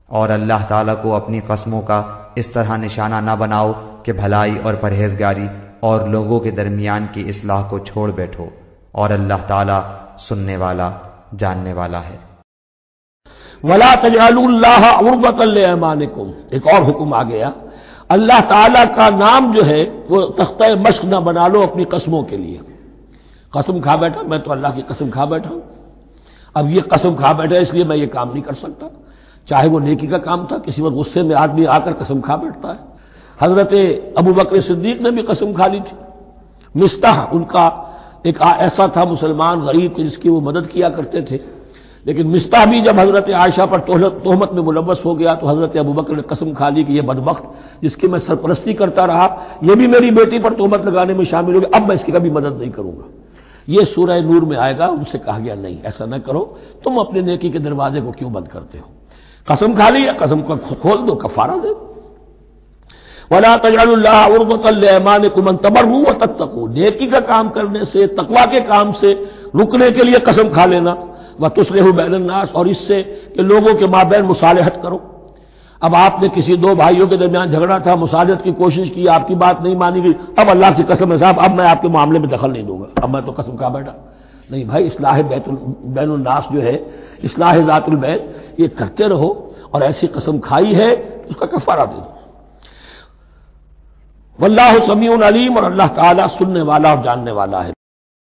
اور اللہ تعالیٰ کو اپنی قسموں کا اس طرح نشانہ نہ بناؤ کہ بھلائی اور پرہیزگاری اور لوگوں کے درمیان کی اصلاح کو چھوڑ بیٹھو، اور اللہ تعالیٰ سننے والا جاننے والا ہے۔ وَلَا تَجْعَلُوا اللَّهَ عُرْضَةً لِأَيْمَانِكُمْ، ایک اور حکم آ گیا، اللہ تعالیٰ کا نام جو ہے وہ تختہ مشق نہ بنا لو اپنی قسموں کے لیے۔ قسم کھا بیٹھا، میں تو اللہ کی قسم کھا بیٹھا ہوں، اب یہ قسم کھا بیٹھا اس لیے میں یہ کام نہیں کر سکتا، چاہے وہ نیکی کا کام تھا، کسی وقت غصے میں آدمی آ کر قسم کھا بیٹھتا ہے۔ حضرت ابوبکر صدیق نے بھی قسم کھا لی تھی۔ مستح ان کا ایک ایسا تھا مسلمان غریب جس کی وہ مدد کیا کرتے تھے، لیکن مستح بھی جب حضرت عائشہ پر تہمت میں ملوث ہو گیا تو حضرت ابوبکر نے قسم کھا لی کہ یہ بدبخت جس کی میں سرپرستی کرتا رہا، یہ بھی میری بیٹی پر تہمت لگانے میں شامل ہو گیا، اب میں اس کی کبھی مدد نہیں کروں گا۔ یہ سورہ نور میں آئے گا، ان سے کہا گیا نہیں ایسا نہ کرو، تم اپنے نیکی کے دروازے کو کیوں بند کرتے ہو؟ قسم کھا لی، قسم کو کھول دو، کفارہ دے۔ وَلَا تَجْعَلُوا اللَّهَ عُرْضَةً لِأَيْمَانِكُمْ أَن تَبَرُّوا وَتَتَّقُوا، نیکی کا کام کرنے سے، تقویٰ کے کام سے رکنے کے لیے قسم کھا لینا، وَتُصْلِحُوا بَيْنَ النَّاسِ، اور اس سے کہ لوگوں کے مابین مصالحت کرو۔ اب آپ نے کسی دو بھائیوں کے درمیان جھگڑا تھا، مصالحت کی کوشش کی، آپ کی بات نہیں مانی گئی، اب اللہ کی قسم ہے صاحب اب میں آپ کے معاملے میں دخل نہیں دوں گا، اب میں تو قسم کھا بیٹھا۔ نہیں بھائی، اصلاح بین الناس جو ہے، اصلاح ذات البین، یہ کرتے رہو، اور ایسی قسم کھائی ہے اس کا کفارہ دے دو۔ واللہ سمیع علیم، اور اللہ تعالیٰ سننے والا اور جاننے والا ہے۔